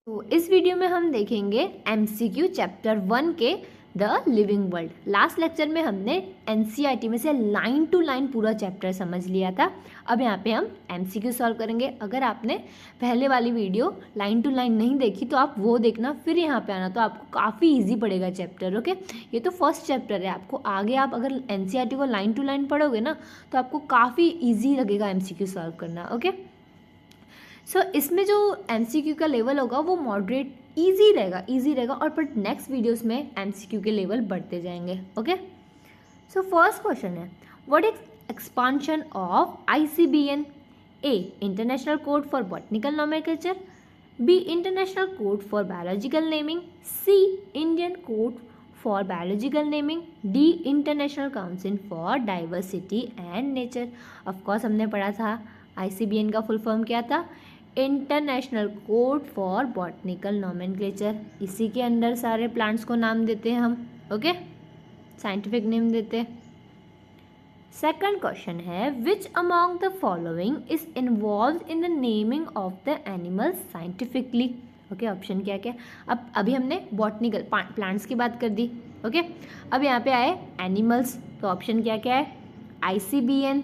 तो इस वीडियो में हम देखेंगे एमसीक्यू चैप्टर 1 के the living world. Last lecture में हमने एनसीईआरटी में से लाइन टू लाइन पूरा चैप्टर समझ लिया था। अब यहाँ पे हम एमसीक्यू सॉल्व करेंगे। अगर आपने पहले वाली वीडियो लाइन टू लाइन नहीं देखी तो आप वो देखना, फिर यहाँ पे आना, तो आपको काफ़ी इजी पड़ेगा चैप्टर। ओके, ये तो फर्स्ट चैप्टर है। आपको आगे आप अगर एनसीईआरटी को लाइन टू लाइन पढ़ोगे ना तो आपको काफ़ी ईजी लगेगा एमसीक्यू सॉल्व करना। ओके, सो इसमें जो एमसीक्यू का लेवल होगा वो मॉडरेट इजी रहेगा और पर नेक्स्ट वीडियोस में एमसीक्यू के लेवल बढ़ते जाएंगे। ओके, सो फर्स्ट क्वेश्चन है, what is expansion of ICBN? A, international code for botanical nomenclature, B, international code for biological naming, C, Indian code for biological naming, D, international council for diversity and nature. Of course हमने पढ़ा था ICBN का full form क्या था, international code for botanical nomenclature. इसी के अंदर सारे प्लांट्स को नाम देते हैं हम। ओके, साइंटिफिक नेम देते हैं। सेकंड क्वेश्चन है, which among the following is involve in the naming of the animals scientifically? Okay, option क्या क्या? अब अभी हमने बॉटनिकल प्लांट्स की बात कर दी। ओके, अब यहाँ पे आए एनिमल्स, तो ऑप्शन क्या क्या है? ICBN,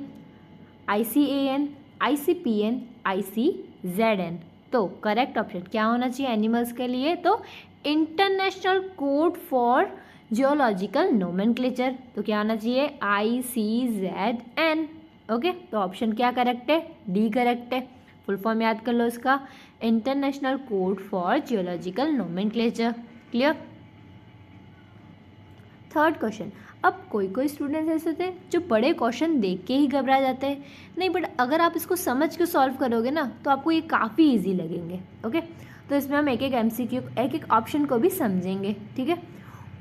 ICAN, ICPN, ICZN. तो करेक्ट ऑप्शन क्या होना चाहिए एनिमल्स के लिए? तो international code for geological nomenclature. तो क्या होना चाहिए? ICZN। ओके, तो ऑप्शन क्या करेक्ट है? डी करेक्ट है। फुल फॉर्म याद कर लो इसका, international code for geological nomenclature. Clear? Third question, अब कोई स्टूडेंट्स ऐसे होते हैं जो बड़े क्वेश्चन देख के ही घबरा जाते हैं। नहीं, बट अगर आप इसको समझ के सॉल्व करोगे ना तो आपको ये काफ़ी इजी लगेंगे। ओके, तो इसमें हम एक एक एमसीक्यू, एक एक ऑप्शन को भी समझेंगे। ठीक है,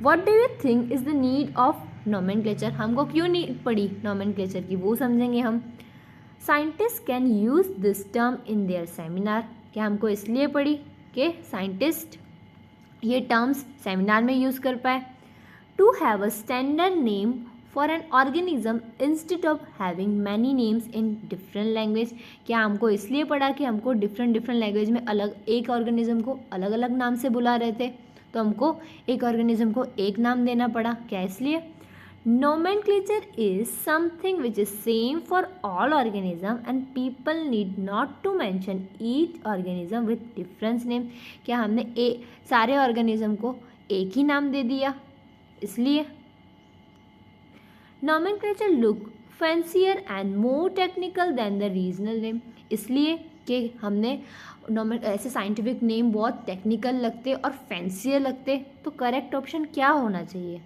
what do you think is the need of nomenclature? हमको क्यों नीड पड़ी नोमेनक्लेचर की, वो समझेंगे हम। Scientist can use this term in their seminar? क्या हमको इसलिए पड़ी कि साइंटिस्ट ये टर्म्स सेमिनार में यूज़ कर पाए। To have a standard name for an organism instead of having many names in different language? क्या हमको इसलिए पढ़ा कि हमको डिफरेंट लैंग्वेज में अलग एक ऑर्गेनिज्म को अलग अलग नाम से बुला रहे थे, तो हमको एक ऑर्गेनिज्म को एक नाम देना पड़ा। क्या इसलिए? Nomenclature is something which is same for all organism and people need not to mention each organism with different name. क्या हमने सारे ऑर्गेनिज्म को एक ही नाम दे दिया इसलिए? Nomenclature look fancier and more technical than the regional name? इसलिए कि हमने ऐसे साइंटिफिक नेम बहुत टेक्निकल लगते और फैंसियर लगते। तो करेक्ट ऑप्शन क्या होना चाहिए?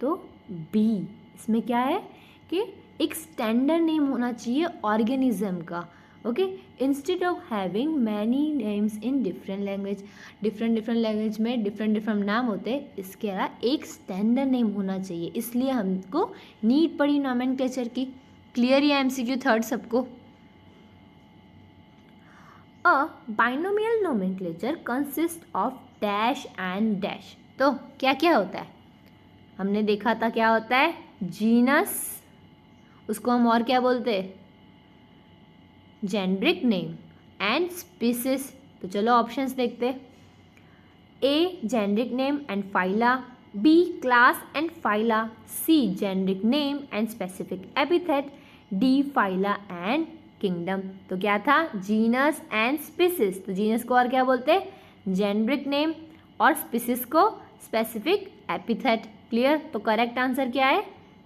तो बी। इसमें क्या है कि एक स्टैंडर्ड नेम होना चाहिए ऑर्गेनिज्म का। Okay, instead of having many names in different language, different language में डिफरेंट नाम होते हैं, इसके अलावा एक स्टैंडर्ड नेम होना चाहिए, इसलिए हमको नीड पड़ी नोमेनक्लेचर की। क्लियर या एमसीक्यू थर्ड सबको? A binomial nomenclature consist of dash and dash. तो क्या क्या होता है? हमने देखा था क्या होता है, जीनस, उसको हम और क्या बोलते हैं, जेनरिक नेम, एंड स्पीसीज। तो चलो ऑप्शंस देखते। A, generic name and phyla, B, class and phyla, C, generic name and specific epithet, D, phyla and kingdom. तो क्या था, जीनस एंड स्पीसीज। तो जीनस को और क्या बोलते हैं, जेनरिक नेम, और स्पीसीज को स्पेसिफिक एपिथेट। क्लियर? तो करेक्ट आंसर क्या है?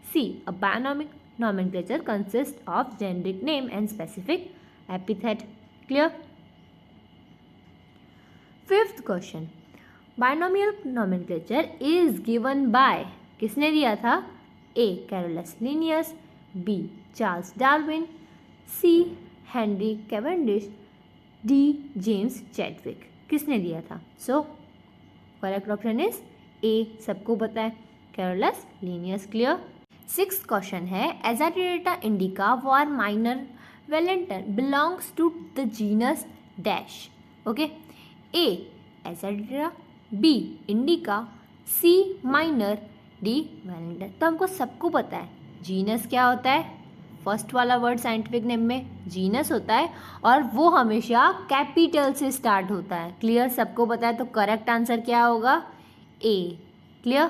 सी, अ बायनोमिक nomenclature consists of generic name and specific epithet. Clear? Fifth question, binomial nomenclature is given by, किसने दिया था? A, Carolus Linnaeus, B, Charles Darwin, C, Henry Cavendish, D, James Chadwick। किसने दिया था? So correct option is A, सबको पता है, Carolus Linnaeus। Clear? Sixth question है, Azadirachta indica for minor valentor belongs to the genus dash. Okay, A, Azadirachta, B, indica, C, minor, D, valentor. तो हमको सबको पता है जीनस क्या होता है, फर्स्ट वाला वर्ड साइंटिफिक नेम में जीनस होता है और वो हमेशा कैपिटल से स्टार्ट होता है। क्लियर, सबको पता है, तो करेक्ट आंसर क्या होगा? ए। क्लियर।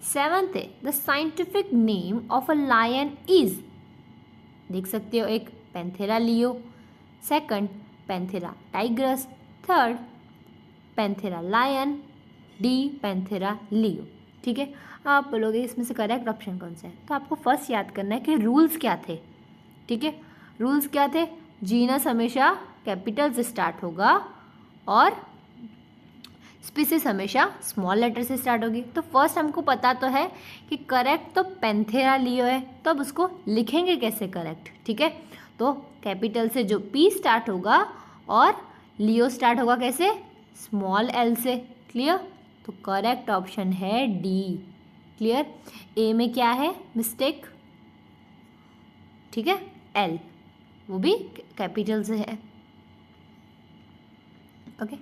7th है the scientific name of a lion is, देख सकते हो, एक Panthera leo, second Panthera tigris, third Panthera lion, D Panthera leo. ठीक है, आप बोलोगे इसमें से करेक्ट ऑप्शन कौन सा है, तो आपको फर्स्ट याद करना है कि रूल्स क्या थे। ठीक है, रूल्स क्या थे? जीनस हमेशा कैपिटल से स्टार्ट होगा और स्पीसीज हमेशा स्मॉल लेटर से स्टार्ट होगी। तो फर्स्ट हमको पता तो है कि करेक्ट तो पैंथेरा लियो है, तो अब उसको लिखेंगे कैसे करेक्ट? ठीक है, तो कैपिटल से जो पी स्टार्ट होगा और लियो स्टार्ट होगा कैसे? स्मॉल एल से। क्लियर, तो करेक्ट ऑप्शन है डी। क्लियर, ए में क्या है मिस्टेक? ठीक है, एल, वो भी कैपिटल से है। Okay,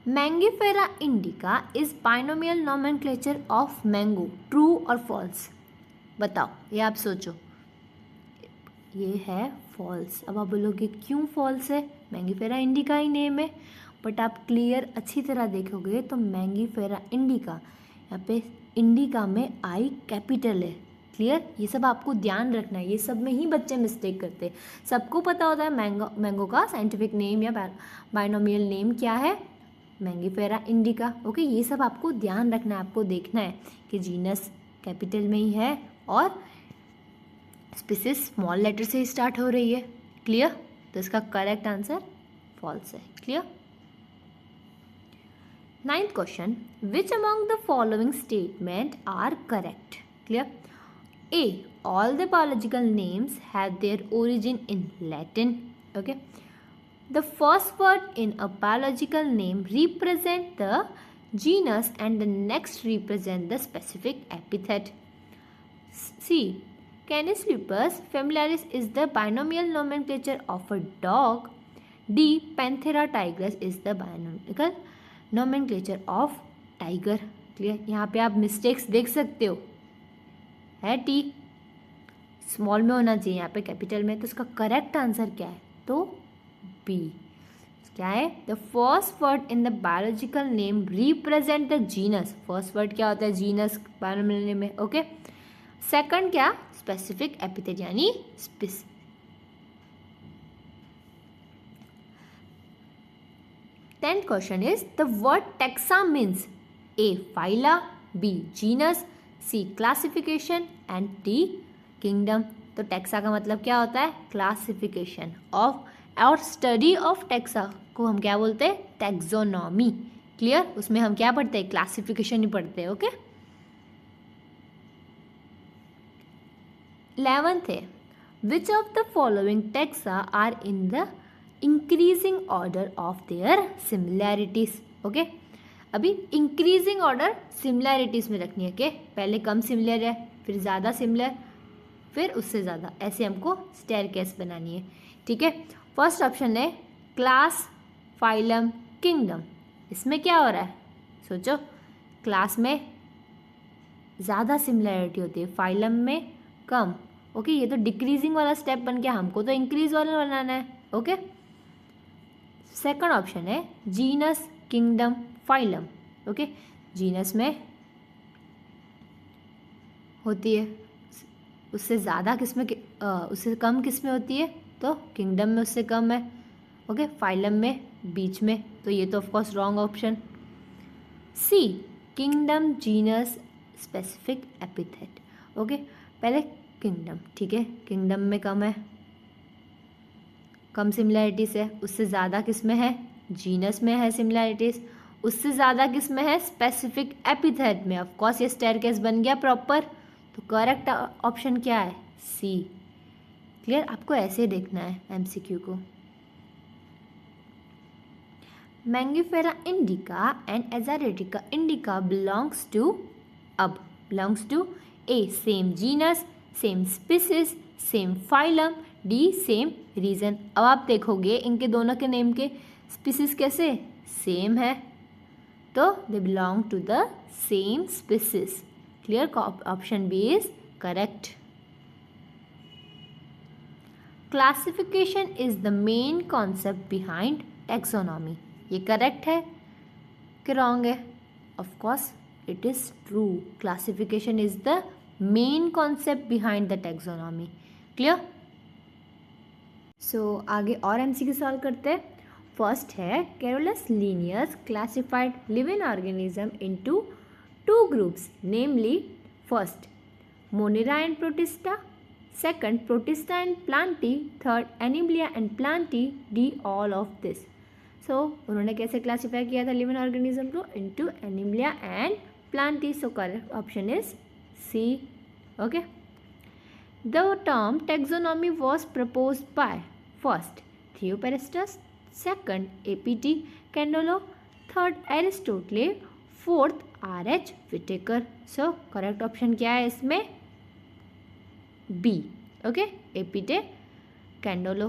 Mangifera indica is binomial nomenclature of mango, true और फॉल्स? बताओ, ये आप सोचो। ये है फॉल्स। अब आप बोलोगे क्यों फॉल्स है? मैंगीफेरा इंडिका ही नेम है, बट आप क्लियर अच्छी तरह देखोगे तो मैंगीफेरा इंडिका, यहाँ पे इंडिका में आई कैपिटल है। क्लियर, ये सब आपको ध्यान रखना है, ये सब में ही बच्चे मिस्टेक करते हैं। सबको पता होता है मैंगो का साइंटिफिक नेम या बाइनोमियल नेम क्या है, मैंगीफेरा इंडिका। ओके, ये सब आपको ध्यान रखना है, आपको देखना है कि जीनस कैपिटल में ही है और स्पीसीज स्मॉल लेटर से स्टार्ट हो रही है। क्लियर, तो इसका करेक्ट आंसर फॉल्स है। Clear. 9th question, which among the following statement are correct? Clear, A, all the biological names have their origin in Latin. Okay, the first word in a biological name represent the genus and the next represent the specific epithet. C, Canis lupus familiaris is the binomial nomenclature of a dog. D, Panthera tigris is the binomial nomenclature of tiger. Clear, यहाँ पे आप mistakes देख सकते हो, है T small में होना चाहिए, यहाँ पे कैपिटल में। तो इसका करेक्ट आंसर क्या है? तो बी। क्या है? The first word in the biological name represent the genus. First word क्या होता है? जीनस बायोलॉजिकल नेम में। ओके, सेकंड क्या? स्पेसिफिक एपिथेट यानी species. 10th question is the word taxa means A, phyla, B, genus, C, classification and D, kingdom. तो taxa का मतलब क्या होता है? क्लासिफिकेशन ऑफ और स्टडी ऑफ टैक्सा को हम क्या बोलते हैं? टैक्सोनॉमी। क्लियर, उसमें हम क्या पढ़ते हैं? क्लासिफिकेशन ही पढ़ते हैं। ओके, 11th है which of the following taxa are in the increasing order of their similarities. Okay, अभी इंक्रीजिंग ऑर्डर सिमिलैरिटीज में रखनी है। के पहले कम सिमिलर है, फिर ज़्यादा सिमिलर, फिर उससे ज़्यादा, ऐसे हमको स्टेयरकेस बनानी है। ठीक है, फर्स्ट ऑप्शन है क्लास, फाइलम, किंगडम। इसमें क्या हो रहा है? सोचो, क्लास में ज़्यादा सिमिलैरिटी होती है, फाइलम में कम। ओके, ये तो डिक्रीजिंग वाला स्टेप बन गया, हमको तो इंक्रीज वाला बनाना है। ओके, सेकंड ऑप्शन है genus, kingdom, phylum. Okay, genus में होती है, उससे ज़्यादा किस में, उससे कम किस में होती है? तो किंगडम में उससे कम है। ओके, फाइलम में बीच में, तो ये तो of course wrong option. C, kingdom, genus, specific epithet. Okay, पहले किंगडम। ठीक है, किंगडम में कम है, कम सिमिलैरिटीज है। उससे ज़्यादा किस में है? जीनस में है सिमिलैरिटीज। उससे ज़्यादा किस में है? स्पेसिफिक एपिथेट में। ऑफ कोर्स ये स्टेयरकेस बन गया प्रॉपर, तो करेक्ट ऑप्शन क्या है? सी। क्लियर, आपको ऐसे देखना है एमसीक्यू को। मैंगीफेरा इंडिका एंड एजारेटिका इंडिका बिलोंग्स टू, अब belongs to A, same genus, same species, same phylum, D, same region. अब आप देखोगे इनके दोनों के नेम के स्पीसीज कैसे सेम है, तो they belong to the same species. Clear, option B is correct. Classification is the main concept behind taxonomy. ये करेक्ट है कि रॉन्ग है? Of course it is true. Classification is the main concept behind the taxonomy. Clear? So आगे और MCQ solve करते हैं। First है Carolus Linnaeus classified living organism into 2 groups, namely first Monera and Protista, second protista and plantae, third animalia and plantae, D all of this. So उन्होंने कैसे classify किया था living organism को? Into Animalia and Plantae. So correct option is C. Okay, the term taxonomy was proposed by first Theophrastus, second A P de Candolle, third Aristotle, fourth R H. Whittaker. So correct option क्या है इसमें? B. Okay, A P de Candolle.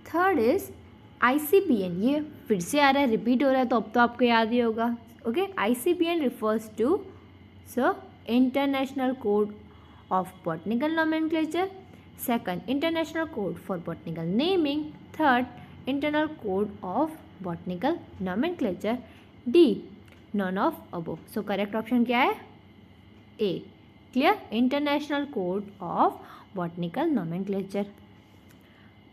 Third is ICPN। ये फिर से आ रहा है, repeat हो रहा है, तो अब तो आपको याद ही होगा। Okay, ICPN refers to international code of botanical nomenclature, second international code for botanical naming, third internal code of botanical nomenclature, D none of above. So correct option क्या है? ए। Clear? International Code of Botanical Nomenclature.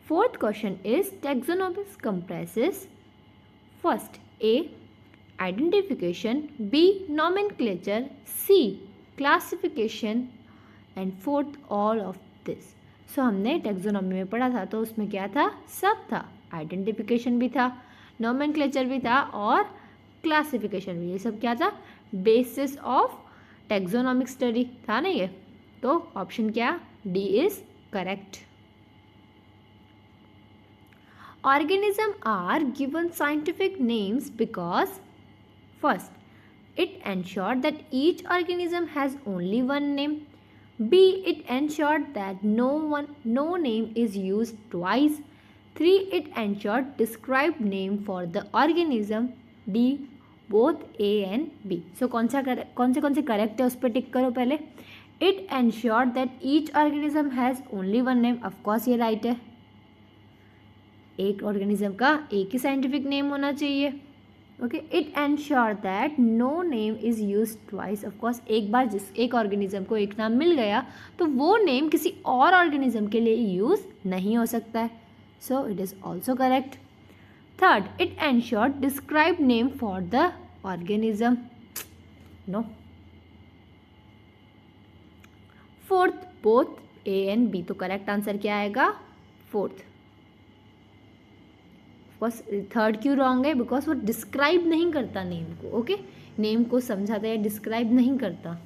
Fourth question is taxonomy comprises first A identification, B nomenclature, C classification and fourth all of this. So हमने taxonomy में पढ़ा था, तो उसमें क्या था? सब था। आइडेंटिफिकेशन भी था, नोमेनक्लेचर भी था और क्लासिफिकेशन भी। ये सब क्या था? बेसिस ऑफ टैक्सोनॉमिक स्टडी था ना ये। तो ऑप्शन क्या? D is correct. Organism are given scientific names because first it ensure that each organism has only one name, B it ensure that no name is used twice, 3 it ensure describe name for the organism, D both A and B. So कौन से correct है उस पर tick करो पहले। It ensure that each organism has only one name, of course ये right है। एक ऑर्गेनिज्म का एक ही साइंटिफिक नेम होना चाहिए। Okay, it ensure that no name is use twice, of course एक बार एक ऑर्गेनिज्म को एक नाम मिल गया तो वो नेम किसी और ऑर्गेनिज्म के लिए यूज़ नहीं हो सकता है। So it is also correct. Third, it ensured described name for the organism. No. Fourth, both A and B. तो करेक्ट आंसर क्या आएगा? फोर्थ। बस थर्ड क्यों रॉन्ग है? बिकॉज वो डिस्क्राइब नहीं करता नेम को। ओके, नेम को समझाता है, डिस्क्राइब नहीं करता।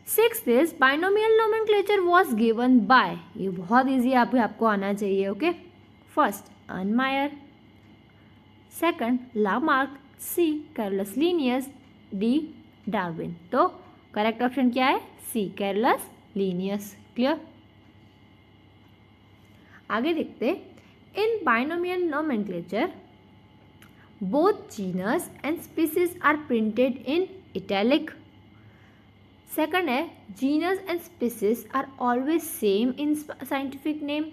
Sixth is binomial nomenclature was given by. ये बहुत ईजी आपको आना चाहिए। Okay, first Erlenmeyer, second Lamarck, C Carolus Linnaeus, D Darwin। तो करेक्ट ऑप्शन क्या है? C Carolus Linnaeus। क्लियर? आगे देखते। In binomial nomenclature both genus and species are printed in italic. Second है genus and species are always same in scientific name.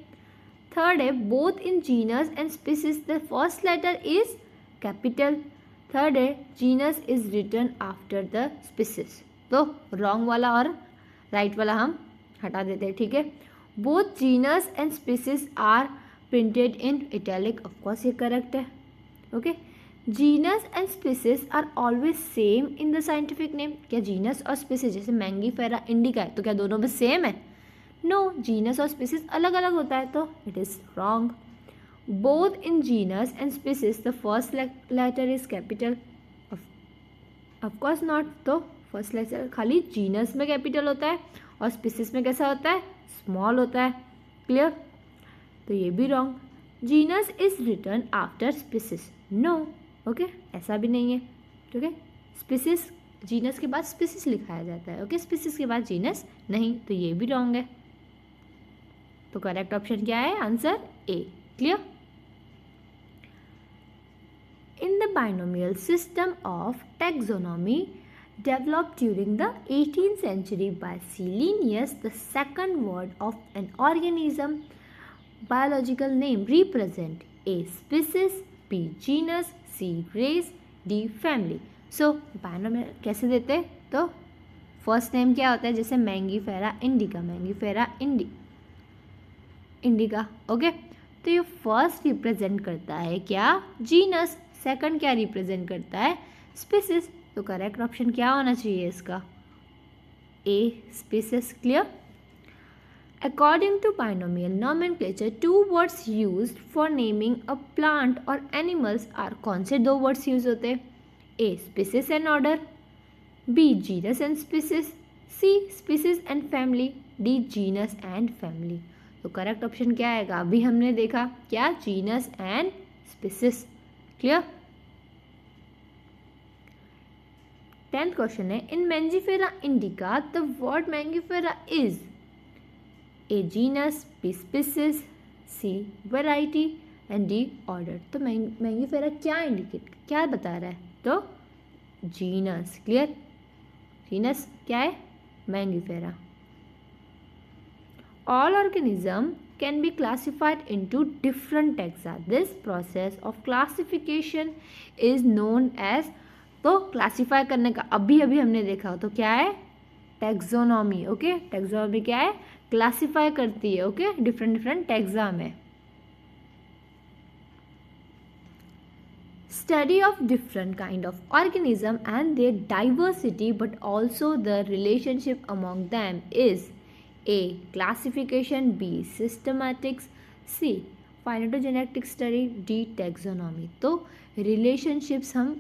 Third है both in genus and species the first letter is capital. Third है genus is written after the species. तो wrong वाला और right वाला हम हटा देते हैं। ठीक है, both genus and species are printed in italic, of course ये करेक्ट है। Okay, genus and species are always same in the scientific name. क्या जीनस और स्पीसीज जैसे मैंगीफेरा इंडिका है तो क्या दोनों में सेम है? नो, जीनस और स्पीसीज अलग अलग होता है, तो it is wrong. Both in genus and species the first letter is capital, of course not. तो फर्स्ट लेटर खाली जीनस में कैपिटल होता है और स्पीसीज में कैसा होता है? स्मॉल होता है। क्लियर? तो ये भी wrong. Genus is written after species, no. Okay, ऐसा भी नहीं है। ठीक है, स्पीसीज जीनस के बाद स्पीसीज लिखाया जाता है। ओके, स्पीसीज के बाद जीनस नहीं, तो ये भी रॉन्ग है। तो करेक्ट ऑप्शन क्या है? Answer A. Clear? In the binomial system of taxonomy developed during the 18th century by C. Linnaeus, the second word of an organism biological name represent A. species, B. genus, C. race, D. family. So बायोनोम कैसे देते हैं? तो first name क्या होता है? जैसे Mangifera indica, Mangifera indica, okay. तो ये फर्स्ट रिप्रेजेंट करता है क्या? जीनस। सेकंड क्या रिप्रेजेंट करता है? स्पीसीज। तो करेक्ट ऑप्शन क्या होना चाहिए इसका? A species. Clear? According to binomial nomenclature, two words used for naming a plant or animals are कौन से दो words use होते हैं? A. species and order, B. genus and species, C. species and family, D. genus and family. तो correct option क्या आएगा? अभी हमने देखा क्या? Genus and species. Clear? 10th question है, in Mangifera indica the word Mangifera is A genus, B species, C variety and D order. तो Mangifera क्या इंडिकेट, क्या बता रहा है? तो जीनस। क्लियर? जीनस क्या है? Mangifera. All organism can be classified into different taxa. This process of classification is known as, तो क्लासीफाई करने का अभी हमने देखा, तो क्या है? टैक्सोनॉमी। ओके, टैक्सोनॉमी क्या है? क्लासीफाई करती है, ओके, डिफरेंट टैक्सा में। Study of different kind of organism and their diversity but also the relationship among them is A classification, B systematics, C phylogenetic study, D taxonomy. तो relationships, हम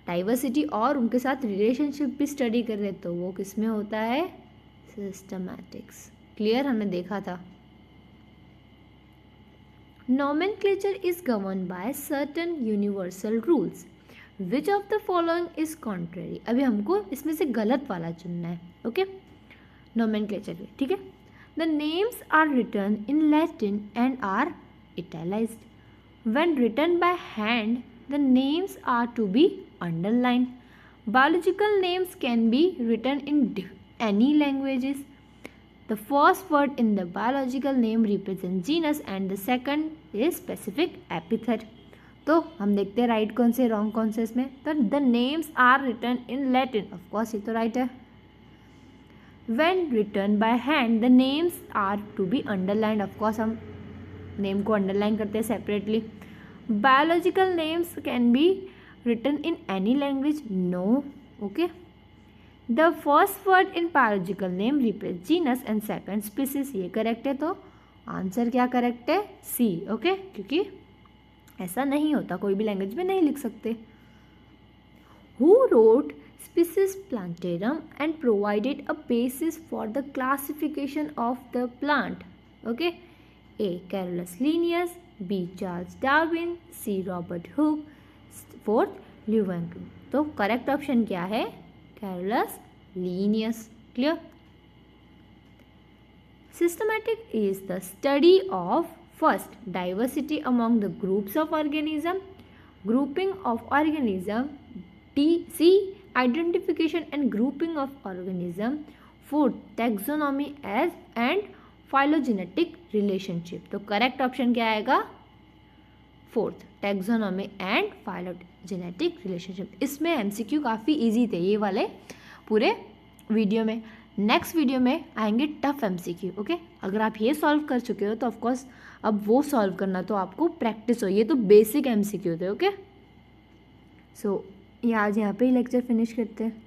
diversity और उनके साथ relationship भी study कर रहे, तो वो किस में होता है? सिस्टमैटिक्स। क्लियर? हमने देखा था। Nomenclature is govern by certain universal rules, which of the following is contrary. अभी हमको इसमें से गलत वाला चुनना है, ओके। नोमेनक्लेचर में, ठीक है। The names are written in Latin and are italicised. When written by hand the names are to be underlined. Biological names can be written in any languages. The first word in the biological name represents genus and the second is specific epithet. तो हम देखते हैं right कौन से, wrong कौन से इसमें। तो the names are written in Latin, of course ये तो राइट है। When written by hand the names are to be underlined, of course हम नेम को अंडरलाइन करते हैं separately. Biological names can be written in any language, no, okay. The first word in biological name represents genus and second species, ये correct है। तो answer क्या correct है? सी, okay, क्योंकि ऐसा नहीं होता, कोई भी लैंग्वेज में नहीं लिख सकते। Who wrote Species Plantarum and provided a basis for the classification of the plant? Okay, A. Carolus Linnaeus, B. Charles Darwin, C. Robert Hooke, fourth Leeuwenhoek. तो करेक्ट ऑप्शन क्या है? Carolus Linnaeus. Clear? Systematic is the study of first diversity among the groups of organism, grouping of organism, D C identification and grouping of organism, fourth taxonomy as and phylogenetic relationship. तो correct option क्या आएगा? Fourth taxonomy and phylogenetic relationship. इसमें MCQ काफ़ी easy थे ये वाले पूरे video में। नेक्स्ट वीडियो में आएंगे टफ एमसीक्यू, ओके। अगर आप ये सॉल्व कर चुके हो तो ऑफकोर्स अब वो सॉल्व करना तो आपको प्रैक्टिस हो। ये तो बेसिक एमसीक्यू थे, ओके। सो ये आज यहाँ पे ही लेक्चर फिनिश करते हैं।